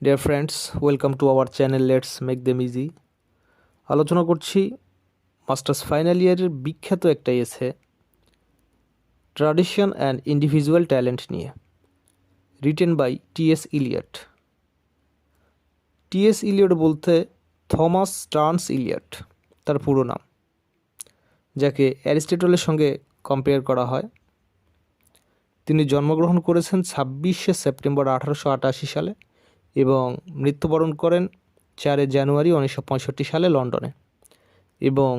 Deer friends, welcome to our channel let's make them easy. আলোচনা করছি masters final ইয়ারের বিখ্যাত একটা essay tradition and individual talent নিয়ে, written by T S. Eliot. T S. Eliot বলতে Thomas Stearns Eliot তার পুরো নাম, যাকে অ্যারিস্টটলের সঙ্গে কম্পেয়ার করা হয়। তিনি জন্মগ্রহণ করেছেন 26শে সেপ্টেম্বর 1888 সালে এবং মৃত্যুবরণ করেন 4 জানুয়ারি 1965 সালে লন্ডনে। এবং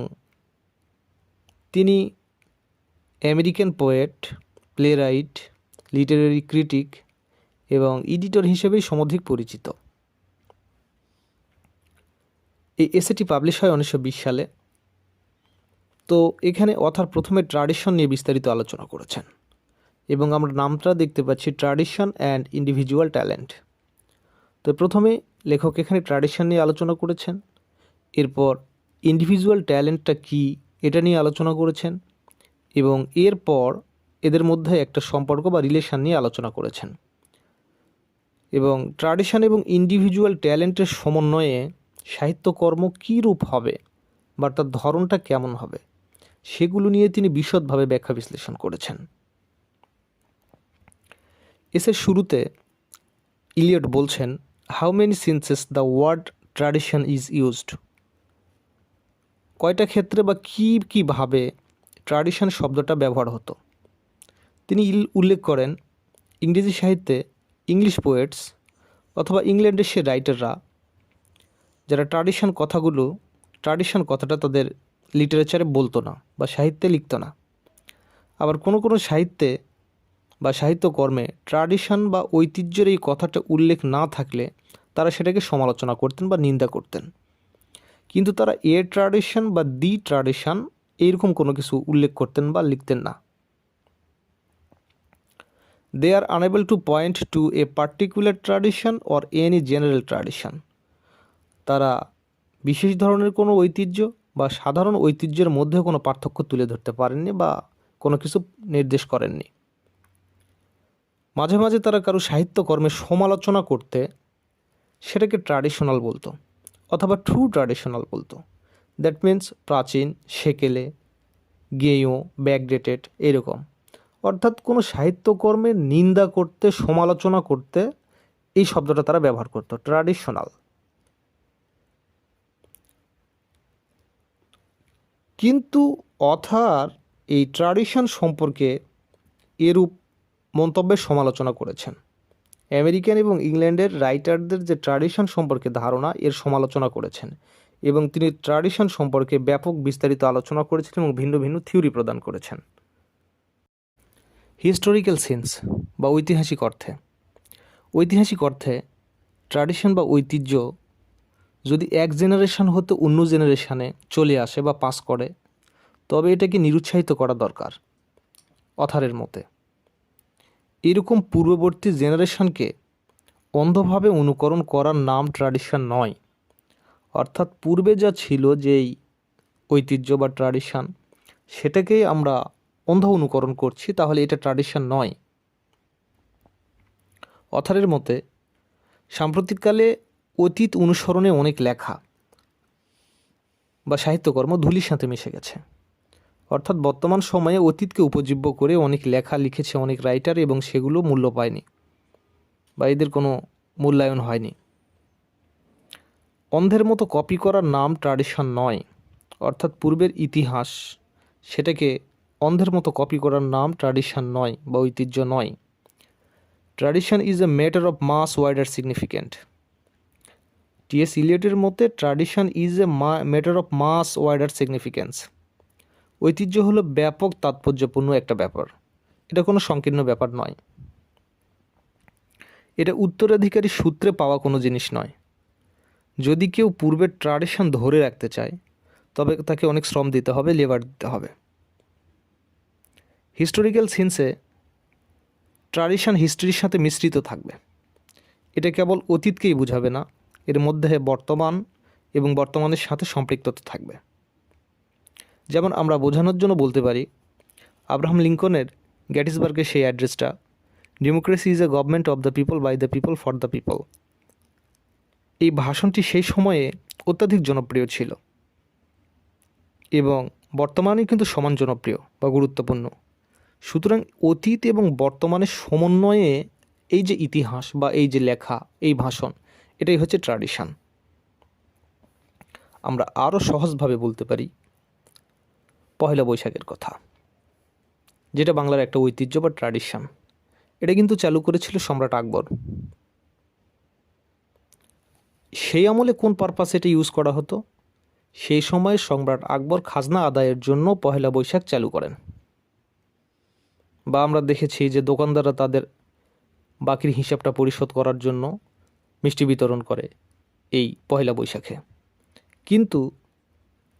তিনি American poet, playwright, literary critic এবং এডিটর হিসেবেই সমধিক পরিচিত। এই এসেটি পাবলিশ হয় 1920 সালে। তো এখানে অথার প্রথমে ট্র্যাডিশন নিয়ে বিস্তারিত আলোচনা করেছেন এবং আমরা নামটা দেখতে পাচ্ছি ট্র্যাডিশন অ্যান্ড ইন্ডিভিজুয়াল ট্যালেন্ট। তো প্রথমে লেখক এখানে ট্র্যাডিশন নিয়ে আলোচনা করেছেন, এরপর ইন্ডিভিজুয়াল ট্যালেন্টটা কী এটা নিয়ে আলোচনা করেছেন এবং এরপর এদের মধ্যে একটা সম্পর্ক বা রিলেশন নিয়ে আলোচনা করেছেন। এবং ট্র্যাডিশন এবং ইন্ডিভিজুয়াল ট্যালেন্টের সমন্বয়ে সাহিত্যকর্ম কী রূপ হবে বা তার ধরনটা কেমন হবে সেগুলো নিয়ে তিনি বিশদভাবে ব্যাখ্যা বিশ্লেষণ করেছেন। এসের শুরুতে ইলিয়ট বলছেন, how many senses the word tradition is used. কয়টা ক্ষেত্রে বা কীভাবে ট্র্যাডিশন শব্দটা ব্যবহার হতো। তিনি উল্লেখ করেন, ইংরেজি সাহিত্যে ইংলিশ পোয়েটস অথবা ইংল্যান্ডের সে রাইটাররা যারা ট্র্যাডিশন কথাটা তাদের লিটারেচারে বলতো না বা সাহিত্যে লিখতো না। আবার কোনো কোনো সাহিত্যে বা সাহিত্যকর্মে ট্র্যাডিশন বা ঐতিহ্যের এই কথাটা উল্লেখ না থাকলে তারা সেটাকে সমালোচনা করতেন বা নিন্দা করতেন। কিন্তু তারা এ ট্র্যাডিশন বা দি ট্র্যাডিশন এইরকম কোনো কিছু উল্লেখ করতেন বা লিখতেন না। They are unable to point to a particular tradition or any general tradition. তারা বিশেষ ধরনের কোনো ঐতিহ্য বা সাধারণ ঐতিহ্যের মধ্যে কোনো পার্থক্য তুলে ধরতে পারেননি বা কোনো কিছু নির্দেশ করেননি। মাঝে মাঝে তারা কারো সাহিত্যকর্মের সমালোচনা করতে সেটাকে ট্র্যাডিশনাল বলতো অথবা ট্রু ট্র্যাডিশনাল বলতো। দ্যাট মিন্স প্রাচীন, সেকেলে, গেঁয়ো, ব্যাকডেটেড এরকম। অর্থাৎ কোনো সাহিত্যকর্মের নিন্দা করতে, সমালোচনা করতে এই শব্দটা তারা ব্যবহার করতো, ট্র্যাডিশনাল। কিন্তু অথার এই ট্র্যাডিশন সম্পর্কে এরূপ মন্তব্যের সমালোচনা করেছেন। আমেরিকান এবং ইংল্যান্ডের রাইটারদের যে ট্র্যাডিশন সম্পর্কে ধারণা এর সমালোচনা করেছেন এবং তিনি ট্র্যাডিশন সম্পর্কে ব্যাপক বিস্তারিত আলোচনা করেছেন এবং ভিন্ন ভিন্ন থিওরি প্রদান করেছেন। হিস্টোরিক্যাল সেন্স বা ঐতিহাসিক অর্থে ট্র্যাডিশন বা ঐতিহ্য যদি এক জেনারেশন হতে অন্য জেনারেশনে চলে আসে বা পাস করে, তবে এটাকে নিরুৎসাহিত করা দরকার অথারের মতে। এরকম পূর্ববর্তী জেনারেশনকে অন্ধভাবে অনুকরণ করার নাম ট্র্যাডিশন নয়। অর্থাৎ পূর্বে যা ছিল যেই ঐতিহ্য বা ট্র্যাডিশন, সেটাকেই আমরা অন্ধ অনুকরণ করছি, তাহলে এটা ট্র্যাডিশন নয়। অথারের মতে সাম্প্রতিককালে অতীত অনুসরণে অনেক লেখা বা সাহিত্যকর্ম ধূলির সাথে মিশে গেছে। অর্থাৎ বর্তমান সময়ে অতীতকে উপজীব্য করে অনেক লেখা লিখেছে অনেক রাইটার এবং সেগুলো মূল্য পায়নি বা এদের কোনো মূল্যায়ন হয়নি। অন্ধের মতো কপি করার নাম ট্র্যাডিশন নয়। অর্থাৎ পূর্বের ইতিহাস, সেটাকে অন্ধের মতো কপি করার নাম ট্র্যাডিশন নয় বা ঐতিহ্য নয়। Tradition is a matter of mass wider significant. T S. ইলিয়টের মতে tradition is a matter of mass wider significance. ঐতিহ্য হলো ব্যাপক তাৎপর্যপূর্ণ একটা ব্যাপার, এটা কোনো সংকীর্ণ ব্যাপার নয়। এটা উত্তরাধিকারী সূত্রে পাওয়া কোনো জিনিস নয়। যদি কেউ পূর্বের ট্র্যাডিশন ধরে রাখতে চায় তবে তাকে অনেক শ্রম দিতে হবে, লেবার দিতে হবে। হিস্টোরিক্যাল সেন্সে ট্র্যাডিশন হিস্ট্রির সাথে মিশ্রিত থাকবে। এটা কেবল অতীতকেই বুঝাবে না, এর মধ্যে বর্তমান এবং বর্তমানের সাথে সম্পৃক্ততা থাকবে। যেমন আমরা বোঝানোর জন্য বলতে পারি, আব্রাহাম লিঙ্কনের গ্যাটিসবার্গের সেই অ্যাড্রেসটা, democracy is a government of the people, by the people, for the people. এই ভাষণটি সেই সময়ে অত্যাধিক জনপ্রিয় ছিল এবং বর্তমানে কিন্তু সমান জনপ্রিয় বা গুরুত্বপূর্ণ। সুতরাং অতীত এবং বর্তমানের সমন্বয়ে এই যে ইতিহাস বা এই যে লেখা, এই ভাষণ, এটাই হচ্ছে ট্র্যাডিশন। আমরা আরও সহজভাবে বলতে পারি পয়লা বৈশাখের কথা, যেটা বাংলার একটা ঐতিহ্য বা ট্র্যাডিশন। এটা কিন্তু চালু করেছিল সম্রাট আকবর। সেই আমলে কোন পারপাসে এটা ইউজ করা হতো? সেই সময় সম্রাট আকবর খাজনা আদায়ের জন্য পয়লা বৈশাখ চালু করেন। বা আমরা দেখেছি যে দোকানদাররা তাদের বাকির হিসাবটা পরিশোধ করার জন্য মিষ্টি বিতরণ করে এই পয়লা বৈশাখে। কিন্তু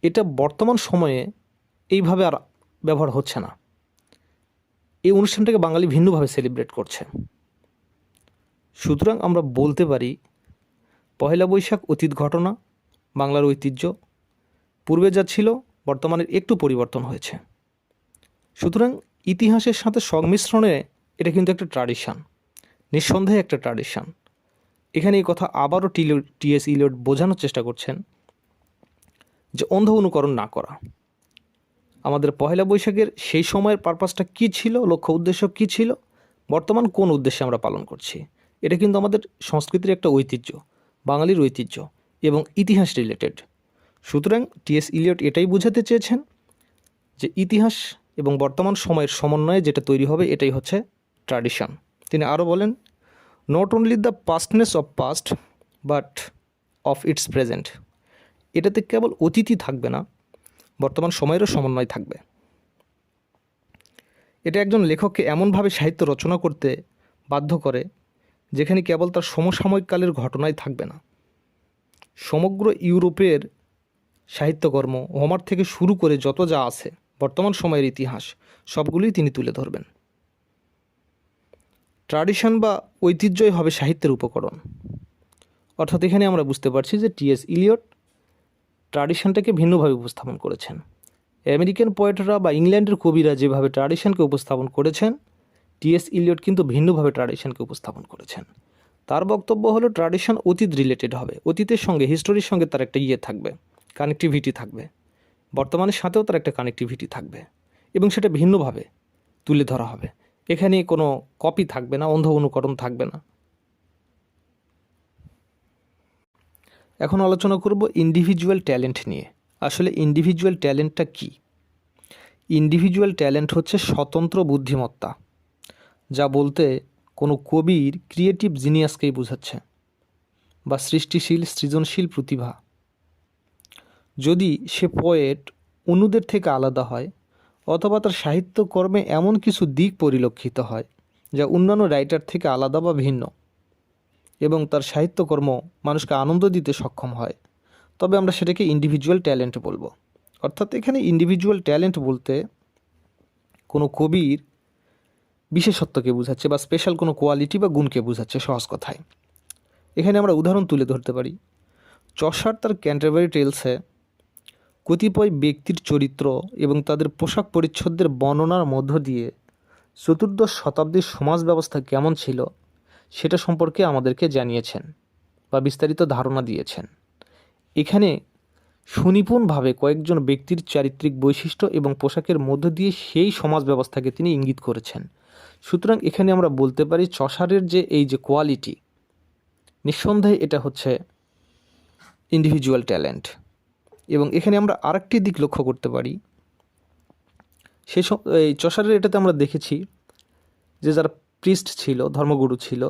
এটা বর্তমান সময়ে এইভাবে আর ব্যবহার হচ্ছে না। এই অনুষ্ঠানটাকে বাঙালি ভিন্নভাবে সেলিব্রেট করছে। সুতরাং আমরা বলতে পারি পয়লা বৈশাখ অতীত ঘটনা, বাংলার ঐতিহ্য, পূর্বে যা ছিল বর্তমানের একটু পরিবর্তন হয়েছে। সুতরাং ইতিহাসের সাথে সংমিশ্রণে এটা কিন্তু একটা ট্র্যাডিশন, নিঃসন্দেহে একটা ট্র্যাডিশন। এখানে এই কথা আবারও টি.এস. ইলিয়ট বোঝানোর চেষ্টা করছেন যে অন্ধ অনুকরণ না করা। আমাদের পয়লা বৈশাখের সেই সময়ের পারপাসটা কী ছিল, লক্ষ্য উদ্দেশ্য কী ছিল, বর্তমান কোন উদ্দেশ্যে আমরা পালন করছি, এটা কিন্তু আমাদের সংস্কৃতির একটা ঐতিহ্য, বাঙালির ঐতিহ্য এবং ইতিহাস রিলেটেড। সুতরাং টি.এস. ইলিয়ট এটাই বোঝাতে চেয়েছেন যে ইতিহাস এবং বর্তমান সময়ের সমন্বয়ে যেটা তৈরি হবে এটাই হচ্ছে ট্র্যাডিশন। তিনি আরও বলেন, not only the pastness of past but of its present. এটাতে কেবল অতীতই থাকবে না, বর্তমান সময়েরও সমন্বয় থাকবে। এটা একজন লেখককে এমনভাবে সাহিত্য রচনা করতে বাধ্য করে যেখানে কেবল তার সমসাময়িক কালের ঘটনাই থাকবে না, সমগ্র ইউরোপের সাহিত্যকর্ম, হোমার থেকে শুরু করে যত যা আছে বর্তমান সময়ের ইতিহাস, সবগুলোই তিনি তুলে ধরবেন। ট্র্যাডিশন বা ঐতিহ্যই হবে সাহিত্যের উপকরণ। অর্থাৎ এখানে আমরা বুঝতে পারছি যে টি.এস. ইলিয়ট ট্র্যাডিশনটাকে ভিন্নভাবে উপস্থাপন করেছেন। আমেরিকান পোয়েটরা বা ইংল্যান্ডের কবিরা যেভাবে ট্র্যাডিশনকে উপস্থাপন করেছেন, টি.এস. ইলিয়ট কিন্তু ভিন্নভাবে ট্র্যাডিশনকে উপস্থাপন করেছেন। তার বক্তব্য হলো ট্র্যাডিশন অতীত রিলেটেড হবে, অতীতের সঙ্গে, হিস্টোরির সঙ্গে তার একটা থাকবে, কানেক্টিভিটি থাকবে, বর্তমানের সাথেও তার একটা কানেক্টিভিটি থাকবে এবং সেটা ভিন্নভাবে তুলে ধরা হবে। এখানে কোনো কপি থাকবে না, অন্ধ অনুকরণ থাকবে না। এখন আলোচনা করব ইন্ডিভিজুয়াল ট্যালেন্ট নিয়ে। আসলে ইন্ডিভিজুয়াল ট্যালেন্টটা কী? ইন্ডিভিজুয়াল ট্যালেন্ট হচ্ছে স্বতন্ত্র বুদ্ধিমত্তা, যা বলতে কোনো কবির ক্রিয়েটিভ জিনিয়াসকেই বোঝাচ্ছে, বা সৃষ্টিশীল সৃজনশীল প্রতিভা। যদি সে পোয়েট অন্যদের থেকে আলাদা হয় অথবা তার সাহিত্যকর্মে এমন কিছু দিক পরিলক্ষিত হয় যা অন্যান্য রাইটার থেকে আলাদা বা ভিন্ন এবং তার সাহিত্যকর্ম মানুষকে আনন্দ দিতে সক্ষম হয়, তবে আমরা সেটাকে ইন্ডিভিজুয়াল ট্যালেন্ট বলবো। অর্থাৎ এখানে ইন্ডিভিজুয়াল ট্যালেন্ট বলতে কোনো কবির বিশেষত্বকে বোঝাচ্ছে বা স্পেশাল কোনো কোয়ালিটি বা গুণকে বোঝাচ্ছে সহজ কথায়। এখানে আমরা উদাহরণ তুলে ধরতে পারি। চসার তার ক্যান্টারবারি টেলসে কতিপয় ব্যক্তির চরিত্র এবং তাদের পোশাক পরিচ্ছদের বর্ণনার মধ্য দিয়ে চতুর্দশ শতাব্দীর সমাজ ব্যবস্থা কেমন ছিল সেটা সম্পর্কে আমাদেরকে জানিয়েছেন বা বিস্তারিত ধারণা দিয়েছেন। এখানে সুনিপুণভাবে কয়েকজন ব্যক্তির চারিত্রিক বৈশিষ্ট্য এবং পোশাকের মধ্য দিয়ে সেই সমাজ ব্যবস্থাকে তিনি ইঙ্গিত করেছেন। সুতরাং এখানে আমরা বলতে পারি চসারের যে এই যে কোয়ালিটি, নিঃসন্দেহে এটা হচ্ছে ইন্ডিভিজুয়াল ট্যালেন্ট। এবং এখানে আমরা আরেকটি দিক লক্ষ্য করতে পারি, এই চসারের এটাতে আমরা দেখেছি যে যারা প্রিস্ট ছিল, ধর্মগুরু ছিল,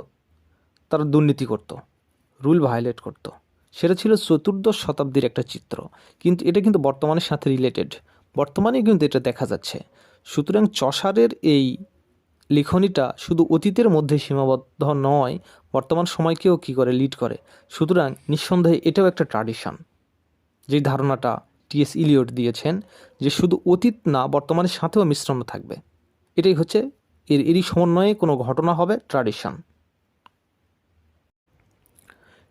তারা দুর্নীতি করত, রুল ভায়োলেট করত। সেটা ছিল চতুর্দশ শতাব্দীর একটা চিত্র, কিন্তু এটা কিন্তু বর্তমানের সাথে রিলেটেড, বর্তমানে কিন্তু এটা দেখা যাচ্ছে। সুতরাং চসারের এই লিখনিটা শুধু অতীতের মধ্যে সীমাবদ্ধ নয়, বর্তমান সময়কেও কী করে লিড করে। সুতরাং নিঃসন্দেহে এটাও একটা ট্র্যাডিশন, যে ধারণাটা টি.এস. ইলিয়ট দিয়েছেন যে শুধু অতীত না, বর্তমানের সাথেও মিশ্রণ থাকবে, এটাই হচ্ছে এরই সমন্বয়ে কোনো ঘটনা হবে tradition.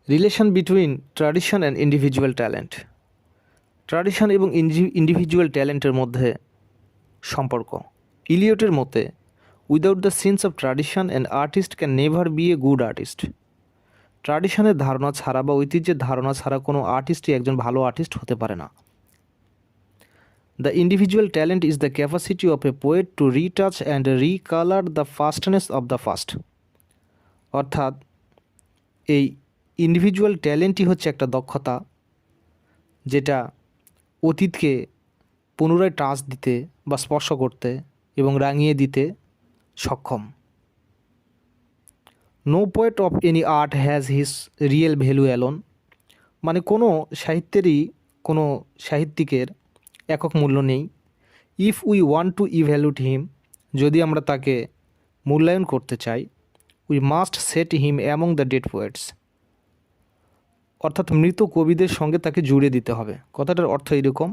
Relation between tradition and individual talent. Tradition এবং ইন্ডিভিজুয়াল ট্যালেন্টের মধ্যে সম্পর্ক। ইলিয়টের মতে, without the sense of tradition an artist can never be a good artist. ট্র্যাডিশনের ধারণা ছাড়া বা ঐতিহ্যের ধারণা ছাড়া কোনো আর্টিস্টই একজন ভালো আর্টিস্ট হতে পারে না। The individual talent is the capacity of a poet to retouch and recolour the fastness of the fast. অর্থাৎ এই ইন্ডিভিজুয়াল ট্যালেন্টই হচ্ছে একটা দক্ষতা যেটা অতীতকে পুনরায় টাচ দিতে বা স্পর্শ করতে এবং রাঙিয়ে দিতে সক্ষম। No poet of any art has his real value alone. মানে কোনো সাহিত্যেরই কোনো সাহিত্যিকের একক মূল্য নেই। If we want to evaluate him, যদি আমরা তাকে মূল্যায়ন করতে চাই, we must set him among the dead poets. অর্থাৎ মৃত কবিদের সঙ্গে তাকে জুড়ে দিতে হবে। কথাটার অর্থ এরকম,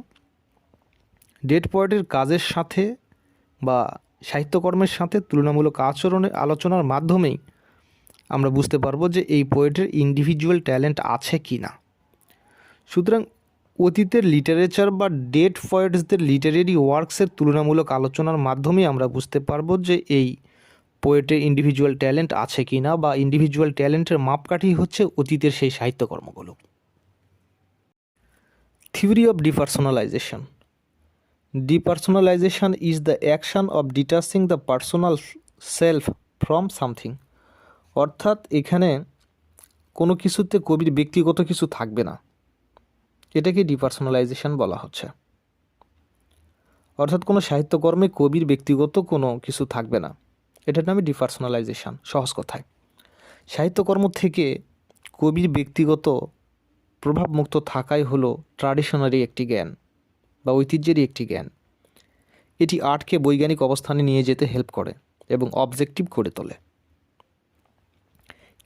ডেড পোয়েটের কাজের সাথে বা সাহিত্যকর্মের সাথে তুলনামূলক আলোচনার মাধ্যমেই আমরা বুঝতে পারবো যে এই পোয়েটের ইন্ডিভিজুয়াল ট্যালেন্ট আছে কি না। সুতরাং অতীতের লিটারেচার বা ডেড পোয়েটসদের লিটারেরি ওয়ার্কসের তুলনামূলক আলোচনার মাধ্যমেই আমরা বুঝতে পারবো যে এই পোয়েটের ইন্ডিভিজুয়াল ট্যালেন্ট আছে কি না, বা ইন্ডিভিজুয়াল ট্যালেন্টের মাপকাঠি হচ্ছে অতীতের সেই সাহিত্যকর্মগুলো। Theory of depersonalization. Depersonalization is the action of detaching the personal self from something. অর্থাৎ এখানে কোনো কিছুতে কবির ব্যক্তিগত কিছু থাকবে না, এটাকে ডিপার্সোনালাইজেশন বলা হচ্ছে। অর্থাৎ কোনো সাহিত্যকর্মে কবির ব্যক্তিগত কোনো কিছু থাকবে না, এটার নামে ডিপার্সোনালাইজেশন। সহজ কথায় সাহিত্যকর্ম থেকে কবির ব্যক্তিগত প্রভাবমুক্ত থাকাই হলো ট্র্যাডিশনারি একটি জ্ঞান বা ঐতিহ্যেরই একটি জ্ঞান। এটি আর্টকে বৈজ্ঞানিক অবস্থানে নিয়ে যেতে হেল্প করে এবং অবজেক্টিভ করে তোলে।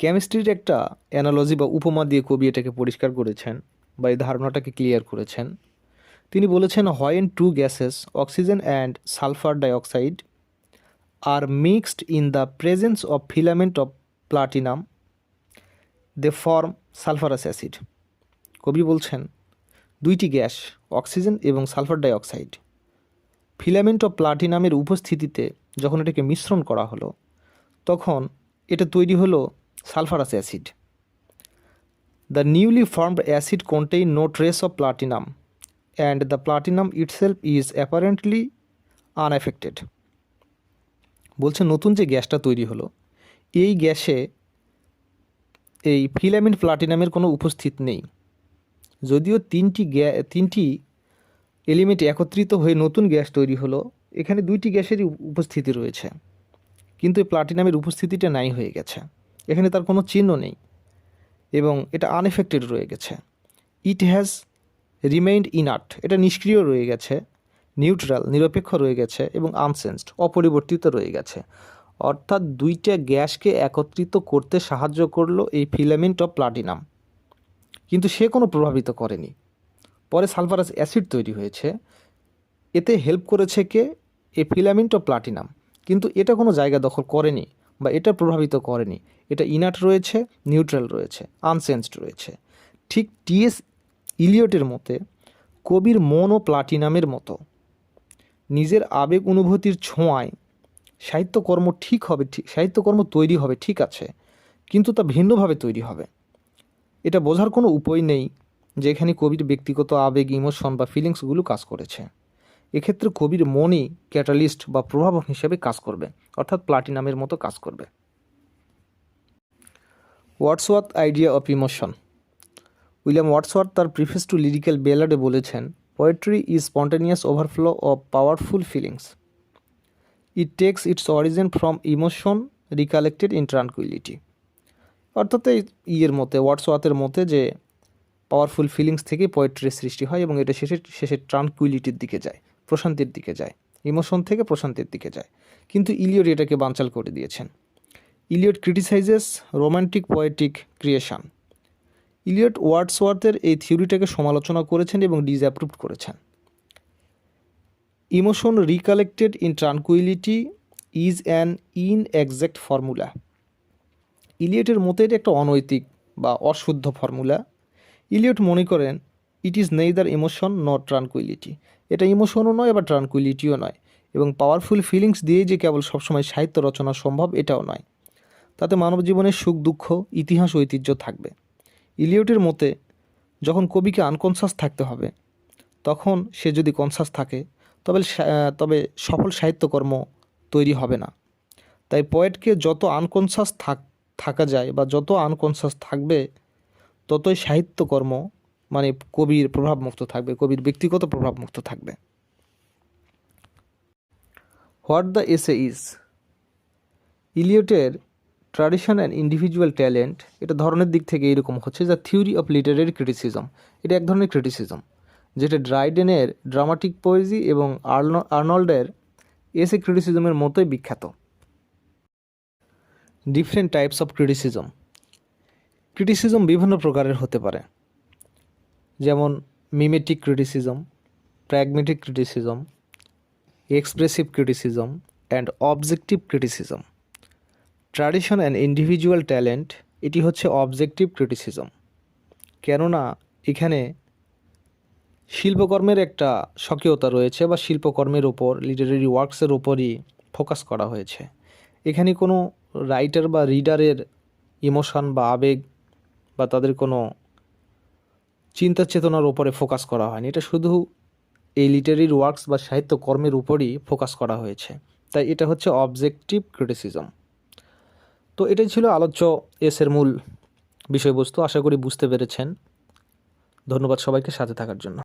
কেমিস্ট্রির একটা অ্যানালজি বা উপমা দিয়ে কবি এটাকে পরিষ্কার করেছেন বা এই ধারণাটাকে ক্লিয়ার করেছেন। তিনি বলেছেন, when two gases oxygen and sulphur dioxide are mixed in the presence of filament of platinum they form sulphurous acid. কবি বলছেন, দুইটি গ্যাস অক্সিজেন এবং সালফার ডাইঅক্সাইড ফিলামেন্ট অফ প্লাটিনামের উপস্থিতিতে যখন এটাকে মিশ্রণ করা হলো তখন এটা তৈরি হলো sulphurous acid. The newly formed acid contain no trace of platinum and the platinum itself is apparently unaffected. বলছে নতুন যে গ্যাসটা তৈরি হলো এই গ্যাসে এই ফিলামেন্ট প্লাটিনামের কোনো উপস্থিত নেই। যদিও তিনটি এলিমেন্ট একত্রিত হয়ে নতুন গ্যাস তৈরি হলো, এখানে দুইটি গ্যাসেরই উপস্থিতি রয়েছে, কিন্তু এই প্লাটিনামের উপস্থিতিটা নাই হয়ে গেছে, এখানে তার কোনো চিহ্ন নেই এবং এটা আনএফেক্টেড রয়ে গেছে। ইট হ্যাজ রিমেইন্ড ইনার্ট, এটা নিষ্ক্রিয় রয়ে গেছে, নিউট্রাল নিরপেক্ষ রয়ে গেছে এবং আনসেন্সড অপরিবর্তিত রয়ে গেছে। অর্থাৎ দুইটা গ্যাসকে একত্রিত করতে সাহায্য করলো এই ফিলামেন্ট অফ প্লাটিনাম, কিন্তু সে কোনো প্রভাবিত করেনি। পরে সালফারাস অ্যাসিড তৈরি হয়েছে, এতে হেল্প করেছে কে? এই ফিলামেন্ট অফ প্লাটিনাম, কিন্তু এটা কোনো জায়গা দখল করেনি বা এটা প্রভাবিত করেনি। এটা ইনার্ট রয়েছে, নিউট্রাল রয়েছে, আনসেন্সড রয়েছে। ঠিক টি.এস. ইলিয়টের মতে কবির মন ও প্লাটিনামের মতো নিজের আবেগ অনুভূতির ছোঁয়ায় সাহিত্যকর্ম সাহিত্যকর্ম তৈরি হবে ঠিক আছে, কিন্তু তা ভিন্নভাবে তৈরি হবে। এটা বোঝার কোনো উপায় নেই যে এখানে কবির ব্যক্তিগত আবেগ, ইমোশন বা ফিলিংসগুলো কাজ করেছে। এক্ষেত্রে কবির মনই ক্যাটালিস্ট বা প্রভাবক হিসেবে কাজ করবে, অর্থাৎ প্লাটিনামের মতো কাজ করবে। Wordsworth idea of emotion. William Wordsworth তার প্রিফেস টু লিরিক্যাল বেলাডে বলেছেন, poetry is spontaneous overflow of powerful feelings. It takes its origin from emotion recollected in tranquillity. অর্থাৎ ইয়ের মতে, ওয়ার্ডসওয়ার্থের মতে যে পাওয়ারফুল ফিলিংস থেকে পোয়েট্রির সৃষ্টি হয় এবং এটা শেষে ট্রানকুইলিটির দিকে যায়, প্রশান্তির দিকে যায়, ইমোশন থেকে প্রশান্তির দিকে যায়। কিন্তু ইলিয়ট এটাকে বানচাল করে দিয়েছেন। Eliot criticizes romantic poetic creation. Eliot ওয়ার্ডসওয়ার্থের এই থিওরিটাকে সমালোচনা করেছেন এবং ডিসঅ্যাপ্রুভ করেছেন। Emotion recollected in tranquillity is an inexact formula. ইলিয়টের মতে এটা একটা অনৈতিক বা অশুদ্ধ ফর্মুলা। ইলিয়ট মনে করেন it is neither emotion not tranquillity, এটা ইমোশনও নয় আবার ট্রানকুইলিটিও নয়, এবং পাওয়ারফুল ফিলিংস দিয়েই যে কেবল সবসময় সাহিত্য রচনা সম্ভব এটাও নয়। তো তাতে মানব জীবনের সুখ দুঃখ, ইতিহাস, ঐতিহ্য থাকবে। ইলিয়টের মতে যখন কবিকে আনকনসাস থাকতে হবে, তখন সে যদি কনসাস থাকে তবে সফল সাহিত্যকর্ম তৈরি হবে না। তাই পোয়েটকে যত আনকনসাস থাকা যায় বা যত আনকনসাস থাকবে, ততই সাহিত্যকর্ম মানে কবির প্রভাবমুক্ত থাকবে, কবির ব্যক্তিগত প্রভাবমুক্ত থাকবে। What the essay is. ইলিয়টের ট্র্যাডিশন অ্যান্ড ইন্ডিভিজুয়াল ট্যালেন্ট, এটা ধরনের দিক থেকে এরকম হচ্ছে যা থিওরি অফ লিটারেরি ক্রিটিসিজম। এটা এক ধরনের ক্রিটিসিজম, যেটা ড্রাইডেনের ড্রামাটিক পোয়েজি এবং আর্নল্ডের এসে ক্রিটিসিজমের মতোই বিখ্যাত। Different types of criticism. Criticism বিভিন্ন প্রকারের হতে পারে, যেমন mimetic criticism, pragmatic criticism, expressive criticism and objective criticism. Tradition and individual talent, এটি হচ্ছে অবজেক্টিভ ক্রিটিসিজম, কেননা এখানে শিল্পকর্মের একটা স্বকীয়তা রয়েছে বা শিল্পকর্মের ওপর, লিটারেরি ওয়ার্কসের ওপরই ফোকাস করা হয়েছে। এখানে কোনো রাইটার বা রিডারের ইমোশন বা আবেগ বা তাদের কোনো চিন্তা চেতনার ওপরে ফোকাস করা হয়নি, এটা শুধু এই লিটারেরি ওয়ার্কস বা সাহিত্যকর্মের উপরই ফোকাস করা হয়েছে। তাই এটা হচ্ছে অবজেক্টিভ ক্রিটিসিজম। তো এটাই ছিল আলোচ্য এসের মূল বিষয়বস্তু। আশা করি বুঝতে পেরেছেন। ধন্যবাদ সবাইকে সাথে থাকার জন্য।